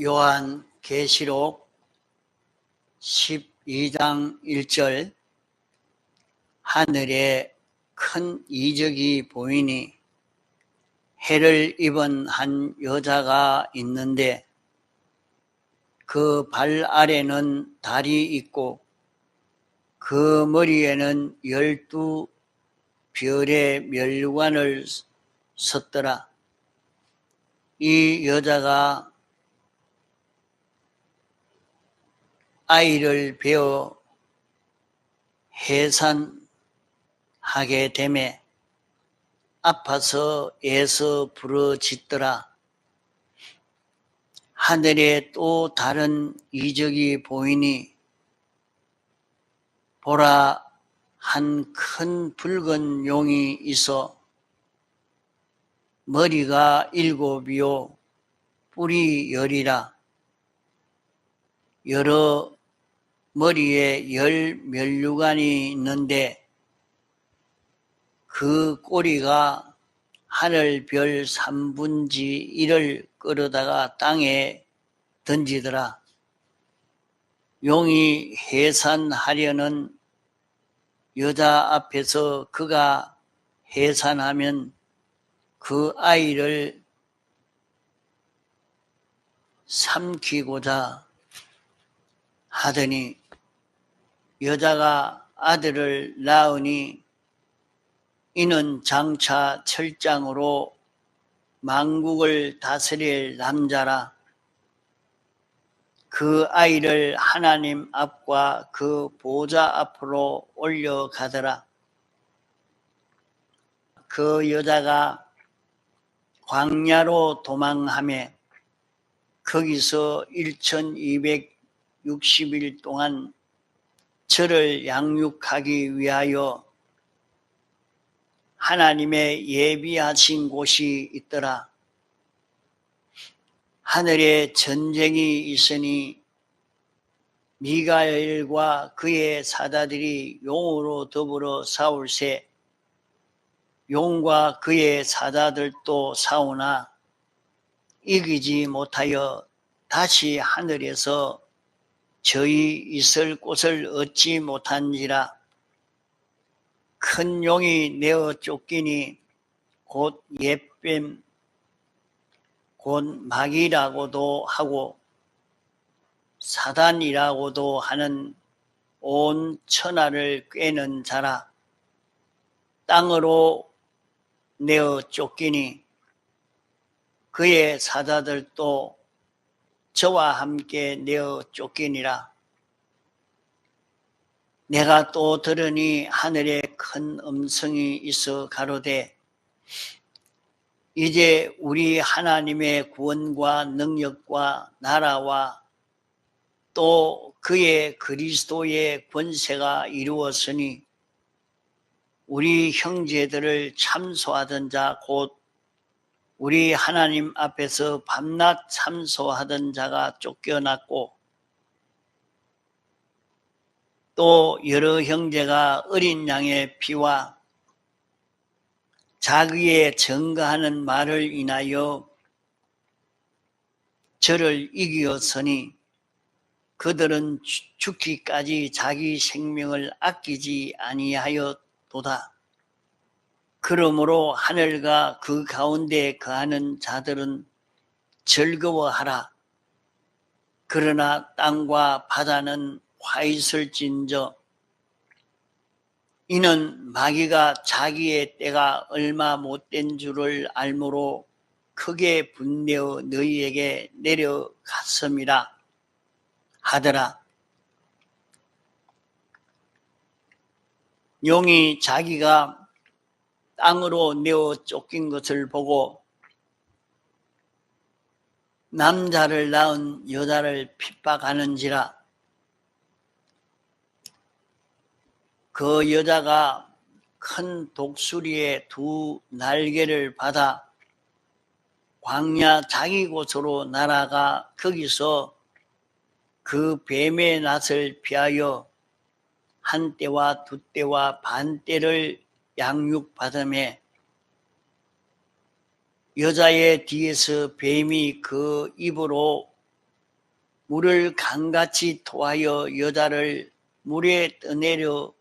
요한계시록 12장 1절 하늘에 큰 이적이 보이니 해를 입은 한 여자가 있는데 그 발 아래는 달이 있고 그 머리에는 12별의 면류관을 썼더라. 이 여자가 아이를 베어 해산하게 되매 아파서 애서 부르짖더라. 하늘에 또 다른 이적이 보이니 보라, 한 큰 붉은 용이 있어 머리가 7이요 뿔이 10이라. 여러 머리에 10면류관이 있는데 그 꼬리가 하늘 별 3분의 1을 끌어다가 땅에 던지더라. 용이 해산하려는 여자 앞에서 그가 해산하면 그 아이를 삼키고자 하더니 여자가 아들을 낳으니 이는 장차 철장으로 만국을 다스릴 남자라. 그 아이를 하나님 앞과 그 보좌 앞으로 올려가더라. 그 여자가 광야로 도망하며 거기서 1260일 동안 저를 양육하기 위하여 하나님의 예비하신 곳이 있더라. 하늘에 전쟁이 있으니 미가엘과 그의 사자들이 용으로 더불어 싸울세 용과 그의 사자들도 싸우나 이기지 못하여 다시 하늘에서 저희 있을 곳을 얻지 못한지라. 큰 용이 내어 쫓기니 곧 옛뱀 곧 마귀라고도 하고 사단이라고도 하는 온 천하를 꿰는 자라. 땅으로 내어 쫓기니 그의 사자들도 저와 함께 내어 쫓기니라. 내가 또 들으니 하늘에 큰 음성이 있어 가로되 이제 우리 하나님의 구원과 능력과 나라와 또 그의 그리스도의 권세가 이루었으니 우리 형제들을 참소하던 자 곧 우리 하나님 앞에서 밤낮 참소하던 자가 쫓겨났고 또 여러 형제가 어린 양의 피와 자기의 증거하는 말을 인하여 저를 이기었으니 그들은 죽기까지 자기 생명을 아끼지 아니하였도다. 그러므로 하늘과 그 가운데 거하는 자들은 즐거워하라. 그러나 땅과 바다는 화 있을진저 이는 마귀가 자기의 때가 얼마 못된 줄을 알므로 크게 분내어 너희에게 내려갔음이라 하더라. 용이 자기가 땅으로 내어 쫓긴 것을 보고 남자를 낳은 여자를 핍박하는지라. 그 여자가 큰 독수리의 2 날개를 받아 광야 자기 곳으로 날아가 거기서 그 뱀의 낯을 피하여 1때와 2때와 반때를 양육받으며 여자의 뒤에서 뱀이 그 입으로 물을 강같이 토하여 여자를 물에 떠내려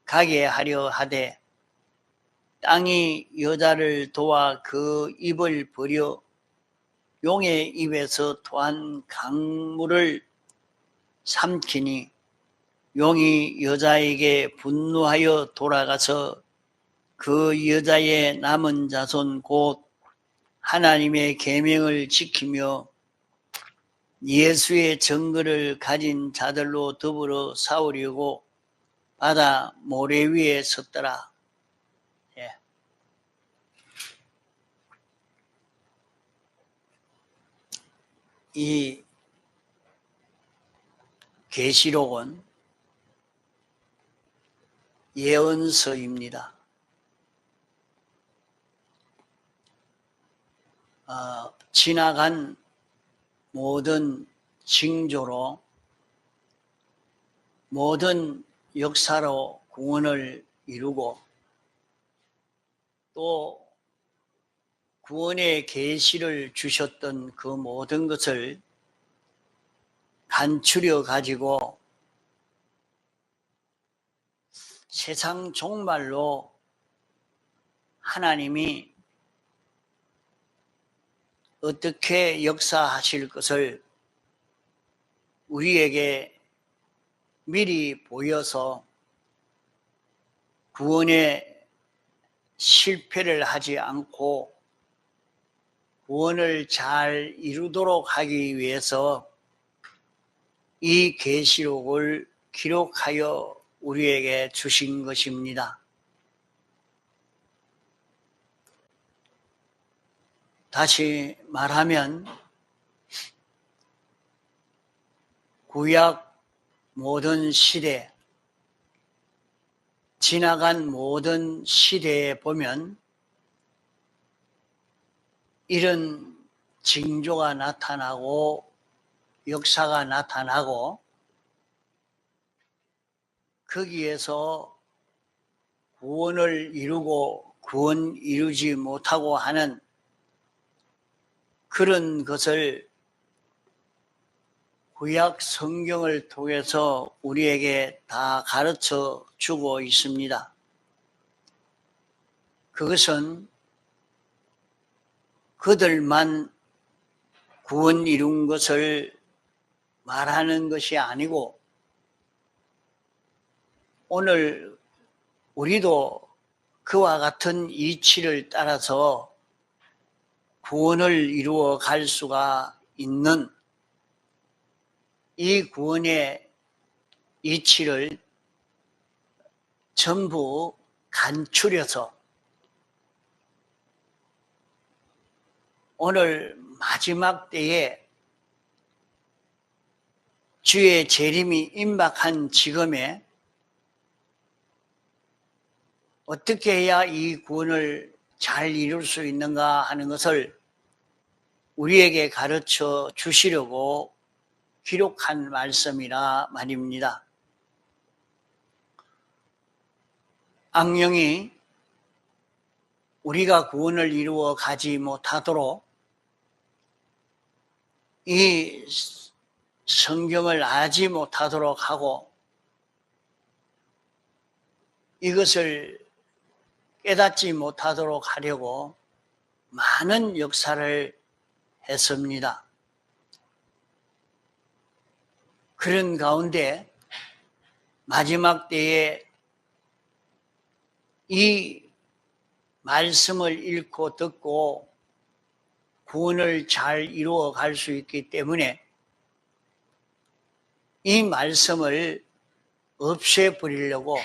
가게 하려 하되 땅이 여자를 도와 그 입을 버려 용의 입에서 토한 강물을 삼키니 용이 여자에게 분노하여 돌아가서 그 여자의 남은 자손 곧 하나님의 계명을 지키며 예수의 증거를 가진 자들로 더불어 싸우려고 바다 모래 위에 섰더라. 예. 이 계시록은 예언서입니다. 지나간 모든 징조로 모든 역사로 구원을 이루고 또 구원의 계시를 주셨던 그 모든 것을 간추려 가지고 세상 종말로 하나님이 어떻게 역사하실 것을 우리에게 미리 보여서 구원에 실패를 하지 않고 구원을 잘 이루도록 하기 위해서 이 계시록을 기록하여 우리에게 주신 것입니다. 다시 말하면 구약 모든 시대, 지나간 모든 시대에 보면 이런 징조가 나타나고 역사가 나타나고 거기에서 구원을 이루고 구원 이루지 못하고 하는 그런 것을 구약 성경을 통해서 우리에게 다 가르쳐 주고 있습니다. 그것은 그들만 구원 이룬 것을 말하는 것이 아니고 오늘 우리도 그와 같은 이치를 따라서 구원을 이루어 갈 수가 있는 이 구원의 이치를 전부 간추려서 오늘 마지막 때에 주의 재림이 임박한 지금에 어떻게 해야 이 구원을 잘 이룰 수 있는가 하는 것을 우리에게 가르쳐 주시려고 기록한 말씀이라 말입니다. 악령이 우리가 구원을 이루어 가지 못하도록 이 성경을 알지 못하도록 하고 이것을 깨닫지 못하도록 하려고 많은 역사를 했습니다. 그런 가운데 마지막 때에 이 말씀을 읽고 듣고 구원을 잘 이루어 갈 수 있기 때문에 이 말씀을 없애버리려고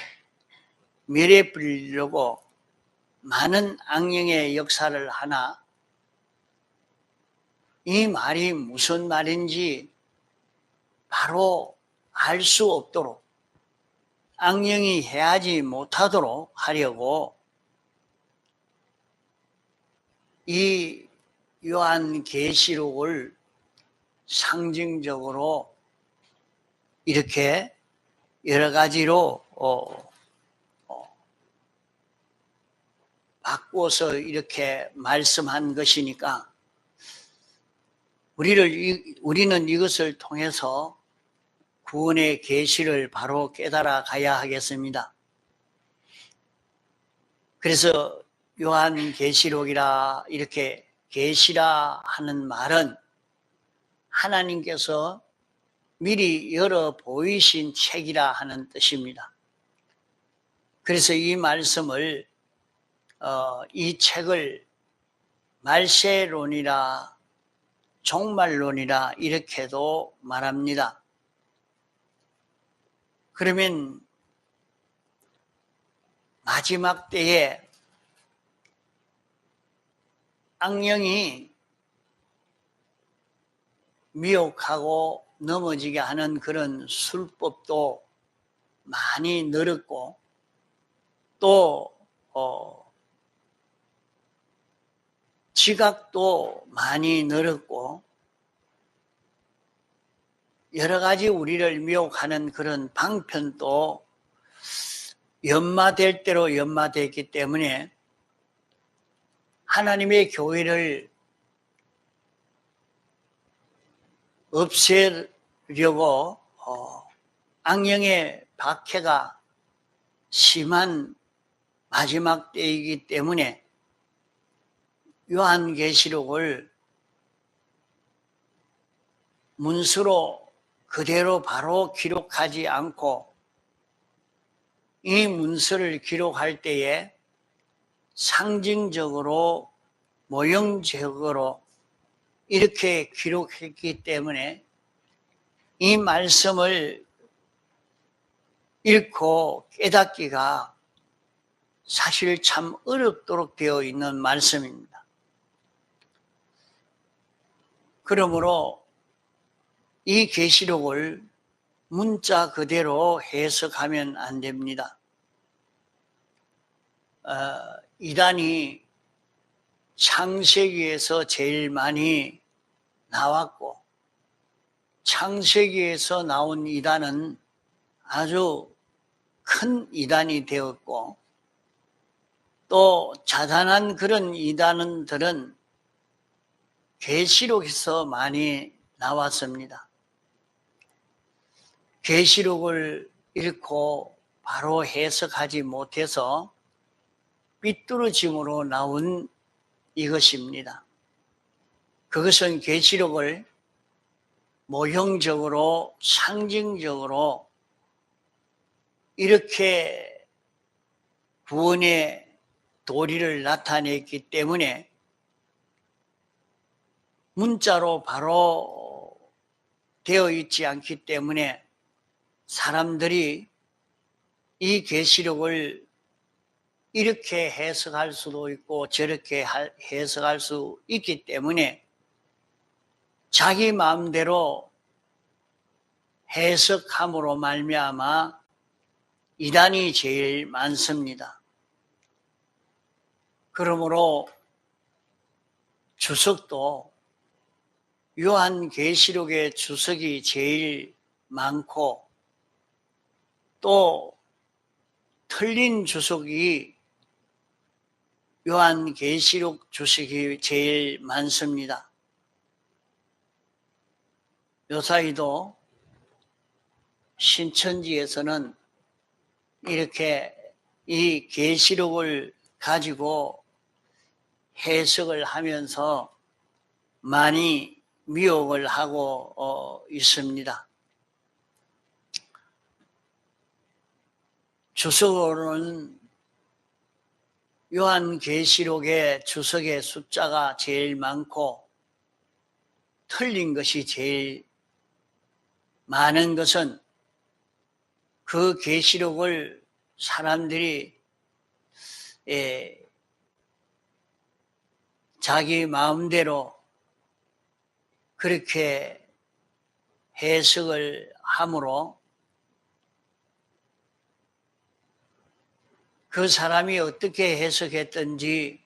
멸해버리려고 많은 악령의 역사를 하나 이 말이 무슨 말인지 바로 알 수 없도록 악령이 해하지 못하도록 하려고 이 요한계시록을 상징적으로 이렇게 여러 가지로 바꾸어서 이렇게 말씀한 것이니까 우리는 이것을 통해서 구원의 계시를 바로 깨달아 가야 하겠습니다. 그래서 요한계시록이라 이렇게 계시라 하는 말은 하나님께서 미리 열어 보이신 책이라 하는 뜻입니다. 그래서 이 말씀을 이 책을 말세론이라 종말론이라 이렇게도 말합니다. 그러면 마지막 때에 악령이 미혹하고 넘어지게 하는 그런 술법도 많이 늘었고 또 지각도 많이 늘었고 여러 가지 우리를 미혹하는 그런 방편도 연마될 대로 연마됐기 때문에 하나님의 교회를 없애려고 악령의 박해가 심한 마지막 때이기 때문에 요한계시록을 문서로 그대로 바로 기록하지 않고 이 문서를 기록할 때에 상징적으로 모형적으로 이렇게 기록했기 때문에 이 말씀을 읽고 깨닫기가 사실 참 어렵도록 되어 있는 말씀입니다. 그러므로 이 계시록을 문자 그대로 해석하면 안 됩니다. 이단이 창세기에서 제일 많이 나왔고 창세기에서 나온 이단은 아주 큰 이단이 되었고 또 자잘한 그런 이단들은 계시록에서 많이 나왔습니다. 계시록을 읽고 바로 해석하지 못해서 삐뚤어짐으로 나온 이것입니다. 그것은 계시록을 모형적으로 상징적으로 이렇게 구원의 도리를 나타냈기 때문에 문자로 바로 되어 있지 않기 때문에 사람들이 이 계시록을 이렇게 해석할 수도 있고 저렇게 해석할 수 있기 때문에 자기 마음대로 해석함으로 말미암아 이단이 제일 많습니다. 그러므로 주석도 요한계시록의 주석이 제일 많고 또 틀린 주석이 요한계시록 주석이 제일 많습니다. 요사이도 신천지에서는 이렇게 이 계시록을 가지고 해석을 하면서 많이 미혹을 하고 있습니다. 주석으로는 요한계시록의 주석의 숫자가 제일 많고 틀린 것이 제일 많은 것은 그 계시록을 사람들이 자기 마음대로 그렇게 해석을 함으로 그 사람이 어떻게 해석했든지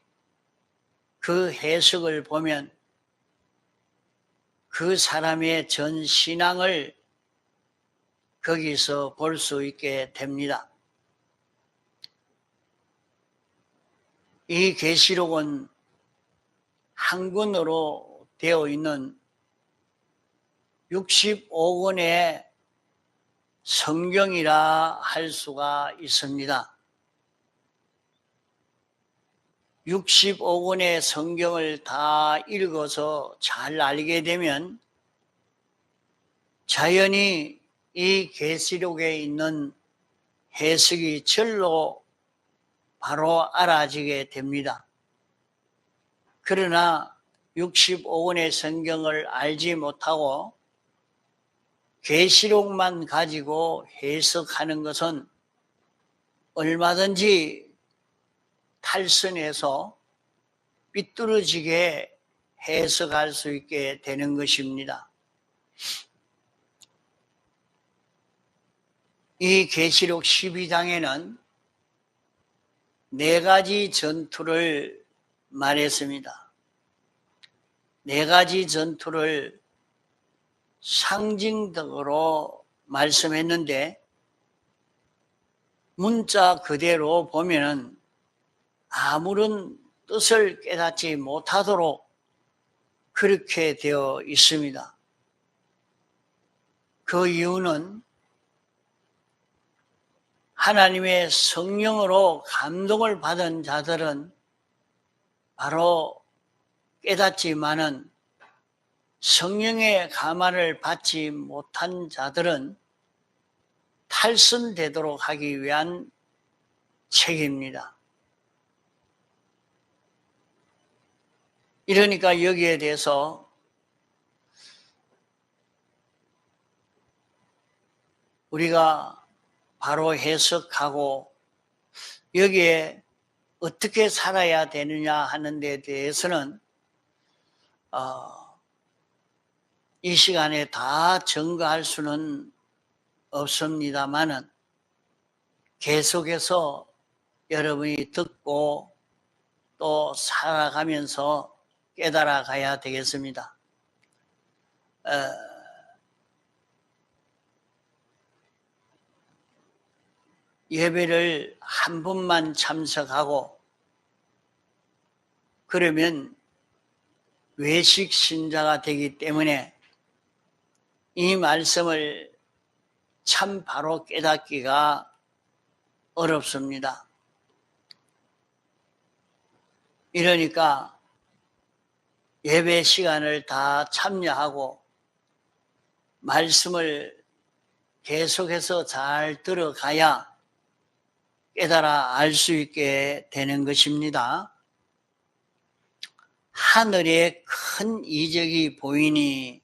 그 해석을 보면 그 사람의 전 신앙을 거기서 볼 수 있게 됩니다. 이 계시록은 한권으로 되어 있는 65권의 성경이라 할 수가 있습니다. 65권의 성경을 다 읽어서 잘 알게 되면 자연히 이 계시록에 있는 해석이 절로 바로 알아지게 됩니다. 그러나 65권의 성경을 알지 못하고 계시록만 가지고 해석하는 것은 얼마든지 탈선해서 삐뚤어지게 해석할 수 있게 되는 것입니다. 이 계시록 12장에는 4가지 전투를 말했습니다. 4가지 전투를 상징적으로 말씀했는데 문자 그대로 보면은 아무런 뜻을 깨닫지 못하도록 그렇게 되어 있습니다. 그 이유는 하나님의 성령으로 감동을 받은 자들은 바로 깨닫지만은 성령의 감화를 받지 못한 자들은 탈선되도록 하기 위한 책입니다. 이러니까 여기에 대해서 우리가 바로 해석하고 여기에 어떻게 살아야 되느냐 하는 데 대해서는 이 시간에 다 증거할 수는 없습니다만은 계속해서 여러분이 듣고 또 살아가면서 깨달아 가야 되겠습니다. 예배를 한 번만 참석하고 그러면 외식 신자가 되기 때문에 이 말씀을 참 바로 깨닫기가 어렵습니다. 이러니까 예배 시간을 다 참여하고 말씀을 계속해서 잘 들어가야 깨달아 알 수 있게 되는 것입니다. 하늘에 큰 이적이 보이니,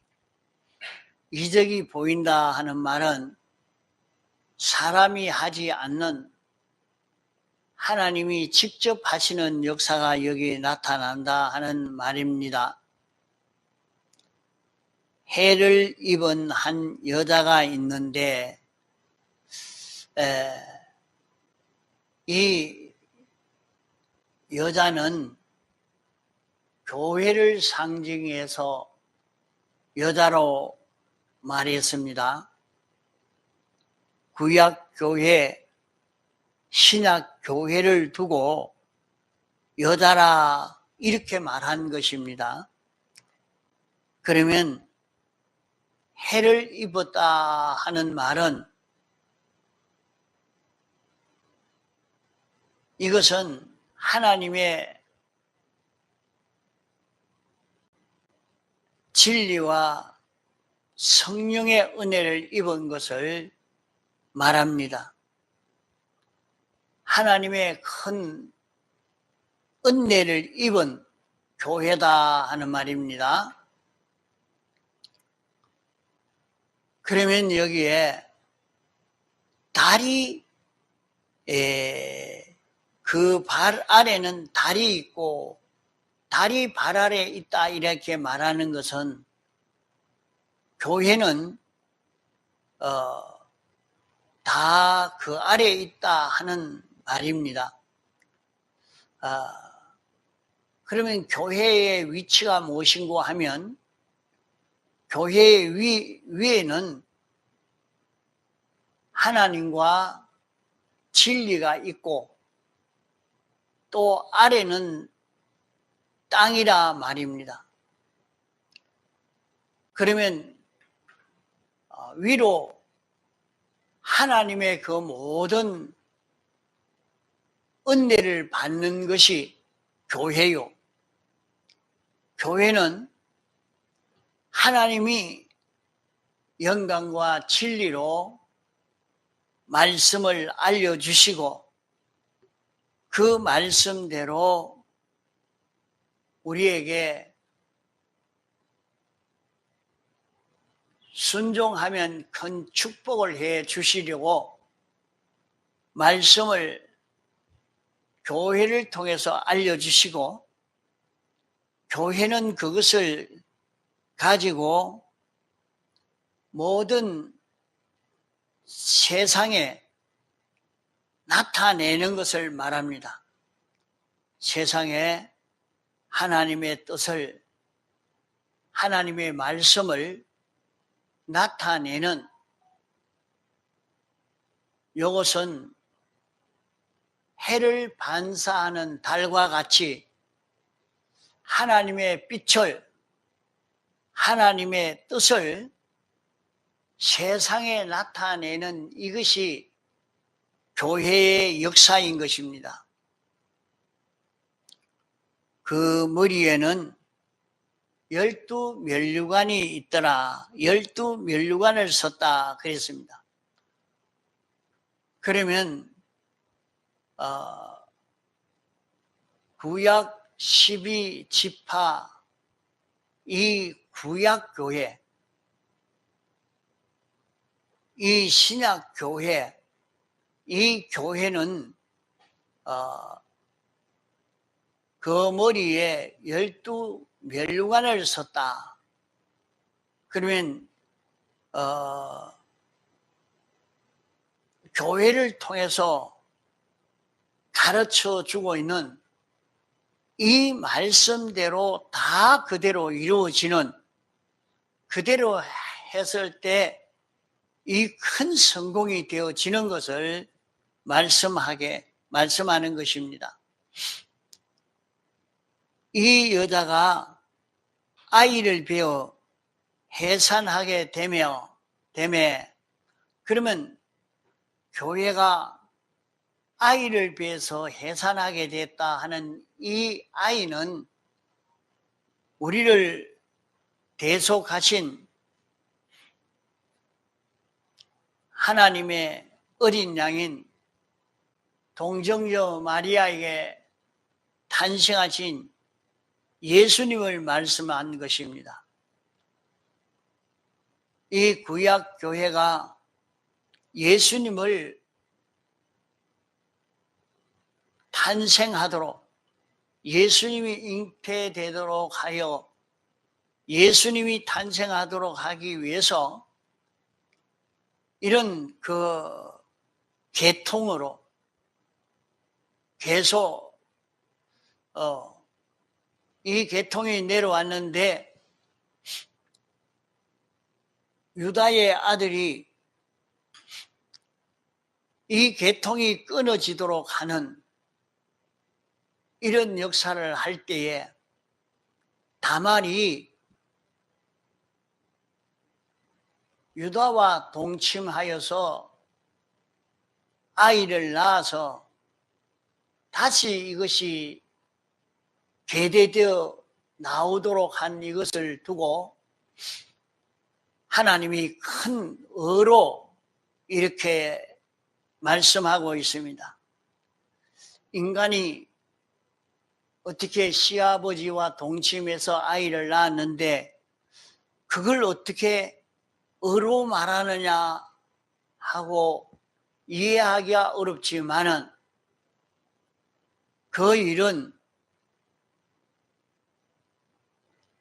이적이 보인다 하는 말은 사람이 하지 않는 하나님이 직접 하시는 역사가 여기 나타난다 하는 말입니다. 해를 입은 한 여자가 있는데 이 여자는 교회를 상징해서 여자로 말했습니다. 구약교회, 신약교회를 두고 여자라 이렇게 말한 것입니다. 그러면 해를 입었다 하는 말은 이것은 하나님의 진리와 성령의 은혜를 입은 것을 말합니다. 하나님의 큰 은혜를 입은 교회다 하는 말입니다. 그러면 여기에 달이 그 발 아래는 달이 있고 달이 발 아래에 있다 이렇게 말하는 것은 교회는 다 그 아래에 있다 하는 말입니다. 그러면 교회의 위치가 무엇인고 하면 교회의 위에는 하나님과 진리가 있고 또 아래는 땅이라 말입니다. 그러면 위로 하나님의 그 모든 은혜를 받는 것이 교회요. 교회는 하나님이 영광과 진리로 말씀을 알려주시고 그 말씀대로 우리에게 순종하면 큰 축복을 해 주시려고 말씀을 교회를 통해서 알려주시고 교회는 그것을 가지고 모든 세상에 나타내는 것을 말합니다. 세상에 하나님의 뜻을, 하나님의 말씀을 나타내는 이것은 해를 반사하는 달과 같이 하나님의 빛을, 하나님의 뜻을 세상에 나타내는 이것이 교회의 역사인 것입니다. 그 머리에는 12면류관이 있더라. 12면류관을 썼다 그랬습니다. 그러면 구약 12지파 이 구약교회, 이 신약교회, 이 교회는 그 머리에 12면류관을 썼다. 그러면 교회를 통해서 가르쳐 주고 있는 이 말씀대로 다 그대로 이루어지는, 그대로 했을 때 이 큰 성공이 되어지는 것을 말씀하는 것입니다. 이 여자가 아이를 베어 해산하게 되며 그러면 교회가 아이를 베어서 해산하게 됐다 하는 이 아이는 우리를 대속하신 하나님의 어린 양인 동정녀 마리아에게 탄생하신 예수님을 말씀한 것입니다. 이 구약 교회가 예수님을 탄생하도록, 예수님이 잉태되도록 하여 예수님이 탄생하도록 하기 위해서 이런 그 계통으로 계속 이 계통이 내려왔는데 유다의 아들이 이 계통이 끊어지도록 하는 이런 역사를 할 때에 다말이 유다와 동침하여서 아이를 낳아서 다시 이것이 계대되어 나오도록 한 이것을 두고 하나님이 큰 의로 이렇게 말씀하고 있습니다. 인간이 어떻게 시아버지와 동침해서 아이를 낳았는데 그걸 어떻게 의로 말하느냐 하고 이해하기가 어렵지만은 그 일은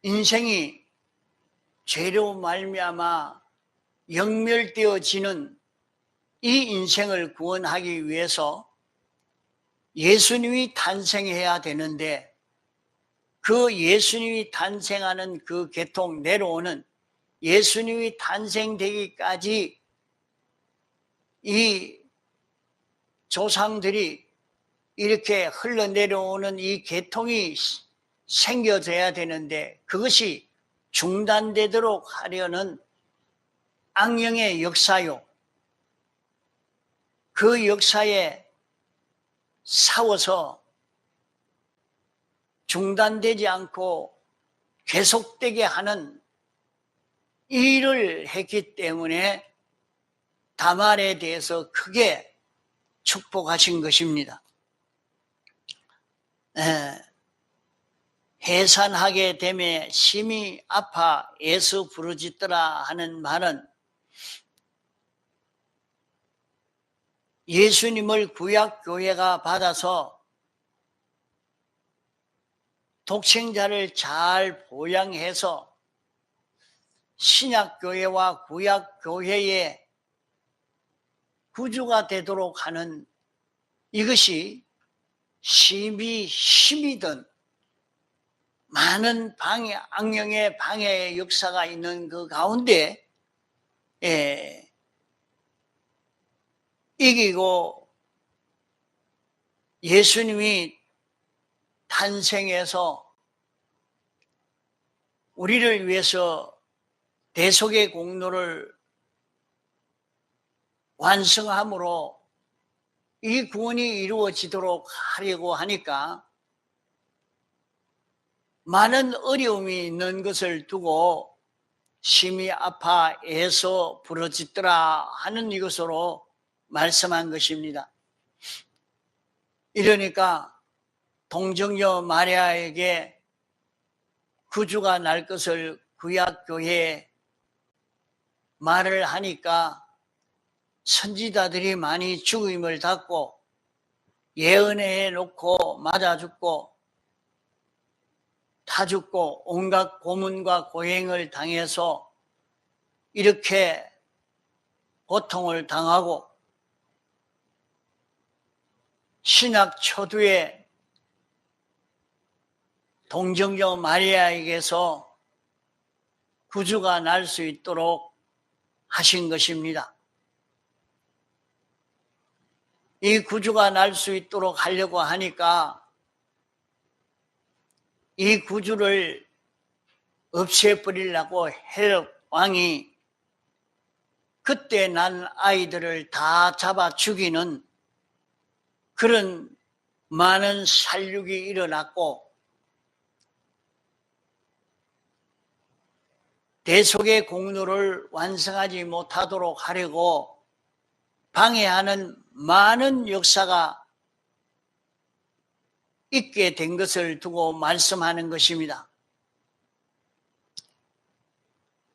인생이 죄로 말미암아 영멸되어지는 이 인생을 구원하기 위해서 예수님이 탄생해야 되는데 그 예수님이 탄생하는 그 계통 내려오는 예수님이 탄생되기까지 이 조상들이 이렇게 흘러내려오는 이 계통이 생겨져야 되는데 그것이 중단되도록 하려는 악령의 역사요. 그 역사에 싸워서 중단되지 않고 계속되게 하는 일을 했기 때문에 다말에 대해서 크게 축복하신 것입니다. 해산하게 되매 심히 아파 애써 부르짖더라 하는 말은 예수님을 구약교회가 받아서 독생자를 잘 보양해서 신약교회와 구약교회의 구주가 되도록 하는 이것이 심히 힘이 든 많은 악령의 방해의 역사가 있는 그 가운데 이기고 예수님이 탄생해서 우리를 위해서 대속의 공로를 완성함으로 이 구원이 이루어지도록 하려고 하니까 많은 어려움이 있는 것을 두고 심히 아파 애써 부르짖더라 하는 이것으로 말씀한 것입니다. 이러니까 동정녀 마리아에게 구주가 날 것을 구약교회에 말을 하니까 선지자들이 많이 죽임을 당고 예언해 놓고 맞아 죽고 타 죽고 온갖 고문과 고행을 당해서 이렇게 고통을 당하고 신약 초두에 동정녀 마리아에게서 구주가 날 수 있도록 하신 것입니다. 이 구주가 날 수 있도록 하려고 하니까 이 구주를 없애버리려고 헤롯 왕이 그때 난 아이들을 다 잡아 죽이는 그런 많은 살육이 일어났고 대속의 공로를 완성하지 못하도록 하려고 방해하는 많은 역사가 있게 된 것을 두고 말씀하는 것입니다.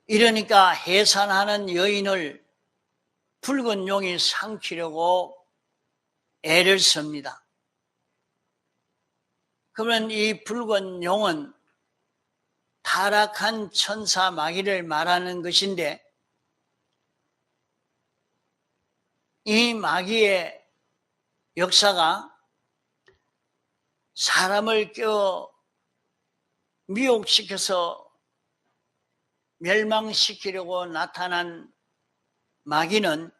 이러니까 해산하는 여인을 붉은 용이 삼키려고 애를 씁니다. 그러면 이 붉은 용은 타락한 천사 마귀를 말하는 것인데 이 마귀의 역사가 사람을 미혹시켜서 멸망시키려고 나타난 마귀는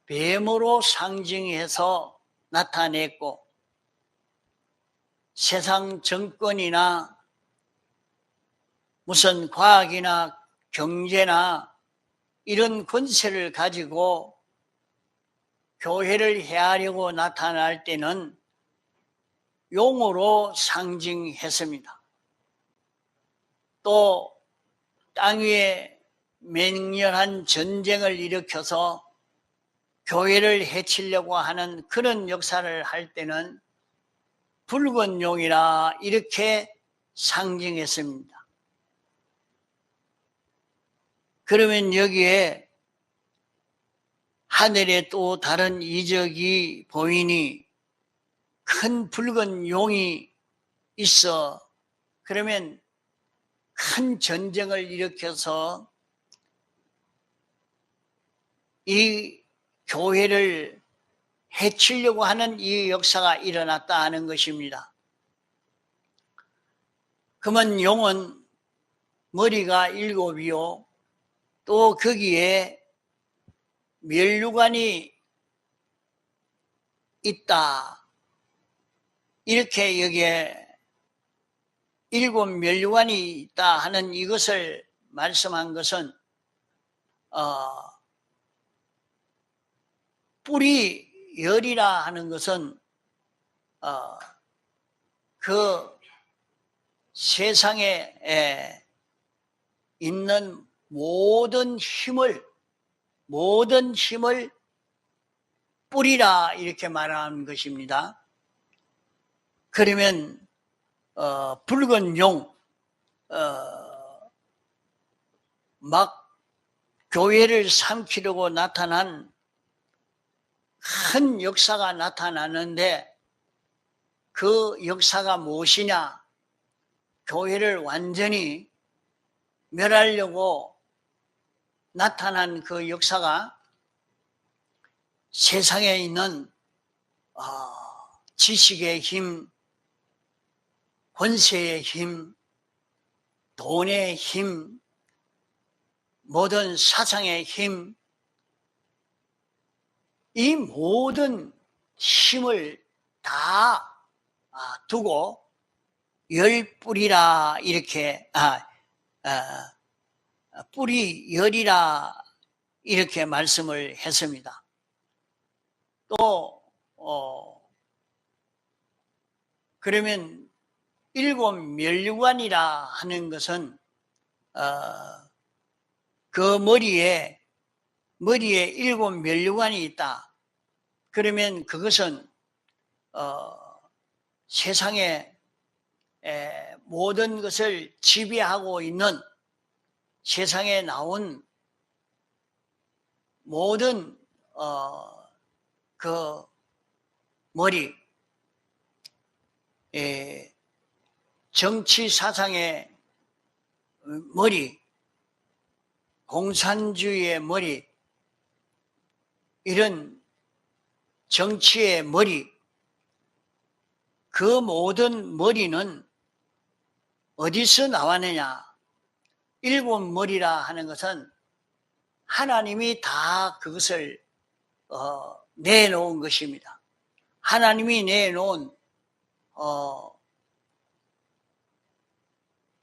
뱀으로 상징해서 나타냈고 세상 정권이나 무슨 과학이나 경제나 이런 권세를 가지고 교회를 해하려고 나타날 때는 용으로 상징했습니다. 또 땅 위에 맹렬한 전쟁을 일으켜서 교회를 해치려고 하는 그런 역사를 할 때는 붉은 용이라 이렇게 상징했습니다. 그러면 여기에 하늘에 또 다른 이적이 보이니 큰 붉은 용이 있어. 그러면 큰 전쟁을 일으켜서 이 교회를 해치려고 하는 이 역사가 일어났다 하는 것입니다. 그러면 용은 머리가 7이요. 또 거기에 면류관이 있다. 이렇게 여기에 7 면류관이 있다 하는 이것을 말씀한 것은 뿌리 열이라 하는 것은 그 세상에 있는 모든 힘을 뿌리라 이렇게 말하는 것입니다. 그러면 붉은 용 막 교회를 삼키려고 나타난 큰 역사가 나타나는데 그 역사가 무엇이냐? 교회를 완전히 멸하려고 나타난 그 역사가 세상에 있는 지식의 힘, 권세의 힘, 돈의 힘, 모든 사상의 힘, 이 모든 힘을 다 두고 열뿌리라 이렇게 뿌리 열이라 이렇게 말씀을 했습니다. 또 그러면 일곱 면류관이라 하는 것은 그 머리에 일곱 면류관이 있다. 그러면 그것은 세상의 모든 것을 지배하고 있는 세상에 나온 모든 그 머리, 정치 사상의 머리, 공산주의의 머리, 이런 정치의 머리, 그 모든 머리는 어디서 나왔느냐? 일곱 머리라 하는 것은 하나님이 다 그것을 내놓은 것입니다. 하나님이 내놓은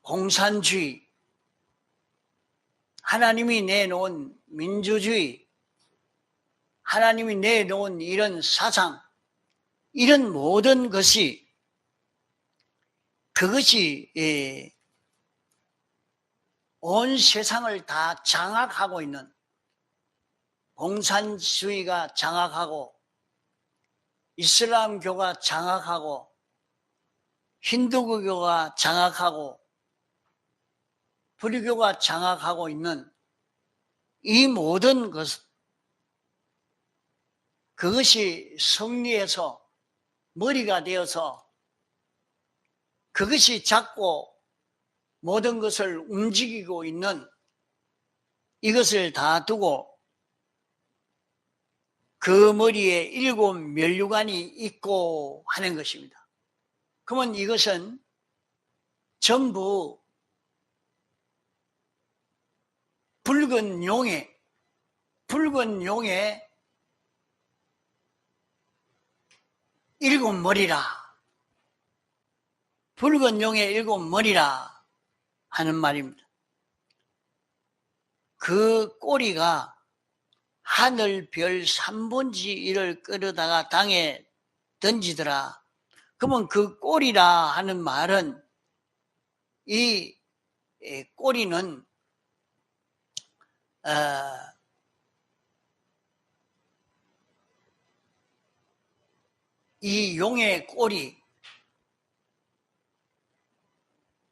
공산주의, 하나님이 내놓은 민주주의, 하나님이 내놓은 이런 사상, 이런 모든 것이 그것이 온 세상을 다 장악하고 있는, 공산주의가 장악하고 이슬람교가 장악하고 힌두교가 장악하고 불교가 장악하고 있는 이 모든 것, 그것이 승리해서 머리가 되어서 그것이 잡고 모든 것을 움직이고 있는 이것을 다 두고 그 머리에 일곱 면류관이 있고 하는 것입니다. 그러면 이것은 전부 붉은 용의 일곱 머리라, 붉은 용의 일곱 머리라 하는 말입니다. 그 꼬리가 하늘 별 3분의 1을 끌어다가 땅에 던지더라. 그러면 그 꼬리라 하는 말은 이 꼬리는 이 용의 꼬리,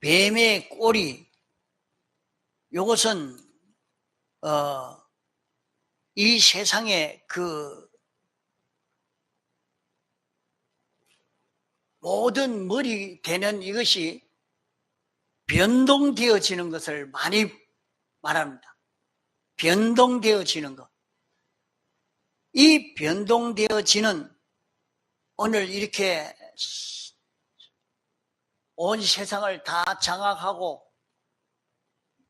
뱀의 꼬리, 이것은 이 세상에 그 모든 머리 되는 이것이 변동되어지는 것을 많이 말합니다. 변동되어지는 것. 이 변동되어지는 오늘 이렇게 온 세상을 다 장악하고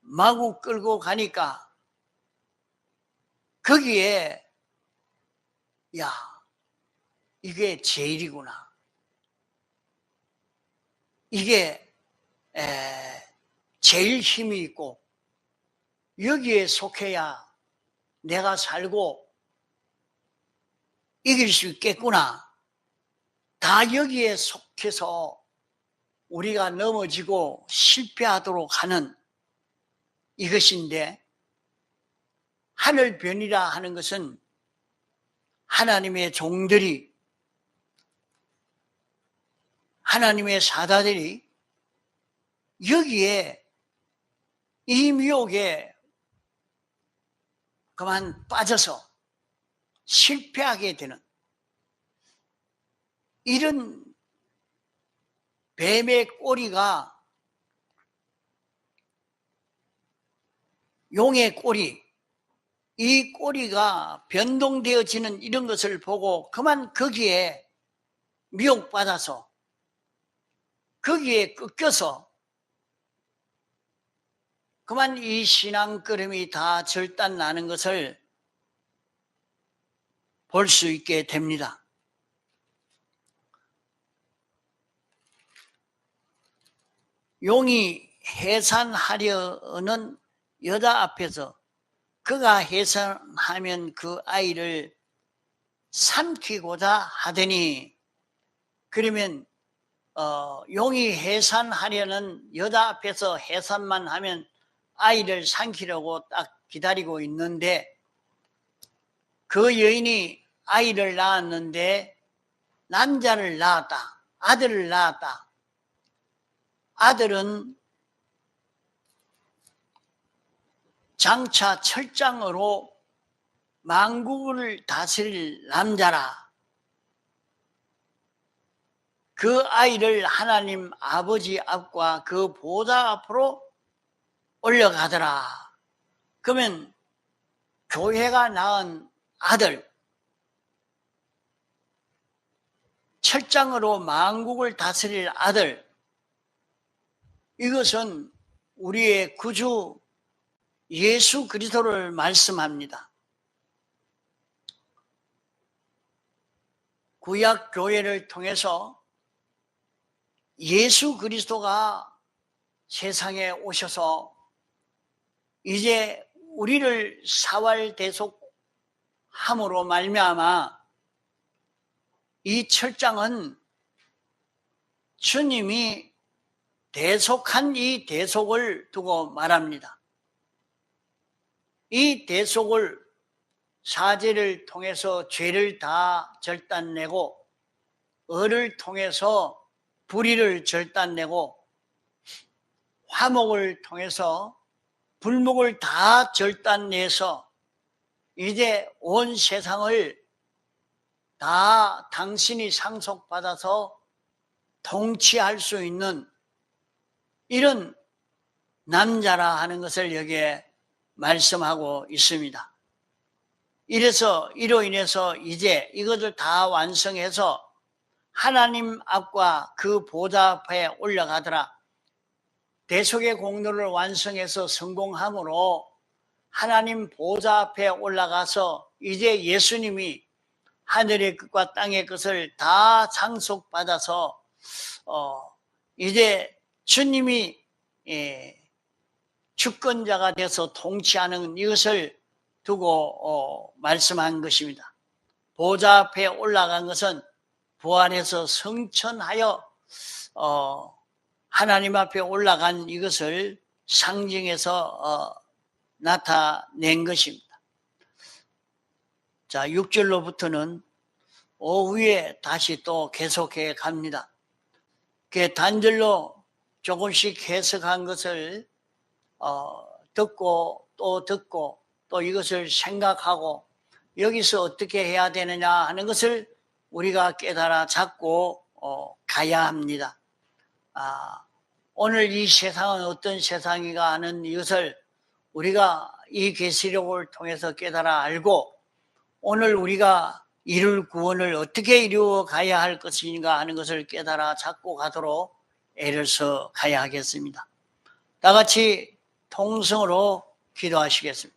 마구 끌고 가니까 거기에 야, 이게 제일이구나. 이게 제일 힘이 있고 여기에 속해야 내가 살고 이길 수 있겠구나. 다 여기에 속해서 우리가 넘어지고 실패하도록 하는 이것인데, 하늘변이라 하는 것은 하나님의 종들이, 하나님의 사자들이 여기에 이 미혹에 그만 빠져서 실패하게 되는 이런 뱀의 꼬리가 용의 꼬리, 이 꼬리가 변동되어지는 이런 것을 보고 그만 거기에 미혹받아서 거기에 꺾여서 그만 이 신앙걸음이 다 절단나는 것을 볼 수 있게 됩니다. 용이 해산하려는 여자 앞에서 그가 해산하면 그 아이를 삼키고자 하더니, 그러면 용이 해산하려는 여자 앞에서 해산만 하면 아이를 삼키려고 딱 기다리고 있는데, 그 여인이 아이를 낳았는데 남자를 낳았다. 아들을 낳았다. 아들은 장차 철장으로 만국을 다스릴 남자라. 그 아이를 하나님 아버지 앞과 그 보좌 앞으로 올려가더라. 그러면 교회가 낳은 아들, 철장으로 만국을 다스릴 아들, 이것은 우리의 구주 예수 그리스도를 말씀합니다. 구약 교회를 통해서 예수 그리스도가 세상에 오셔서 이제 우리를 사활대속함으로 말미암아 이 철장은 주님이 대속한 이 대속을 두고 말합니다. 이 대속을 사제를 통해서 죄를 다 절단내고, 을을 통해서 불의를 절단내고, 화목을 통해서 불목을 다 절단내서 이제 온 세상을 다 당신이 상속받아서 통치할 수 있는 이런 남자라 하는 것을 여기에 말씀하고 있습니다. 이로 인해서 이제 이것을 다 완성해서 하나님 앞과 그 보좌 앞에 올라가더라. 대속의 공로를 완성해서 성공함으로 하나님 보좌 앞에 올라가서 이제 예수님이 하늘의 것과 땅의 것을 다 상속받아서 이제 주님이 주권자가 돼서 통치하는 이것을 두고 말씀한 것입니다. 보좌 앞에 올라간 것은 부활해서 성천하여 하나님 앞에 올라간 이것을 상징해서 나타낸 것입니다. 자, 6절로부터는 오후에 다시 또 계속해 갑니다. 단절로 조금씩 해석한 것을 듣고 또 이것을 생각하고 여기서 어떻게 해야 되느냐 하는 것을 우리가 깨달아 잡고 가야 합니다. 오늘 이 세상은 어떤 세상인가 하는 이것을 우리가 이 계시록을 통해서 깨달아 알고, 오늘 우리가 이룰 구원을 어떻게 이루어 가야 할 것인가 하는 것을 깨달아 잡고 가도록 애를 써 가야 하겠습니다. 다 같이 통성으로 기도하시겠습니다.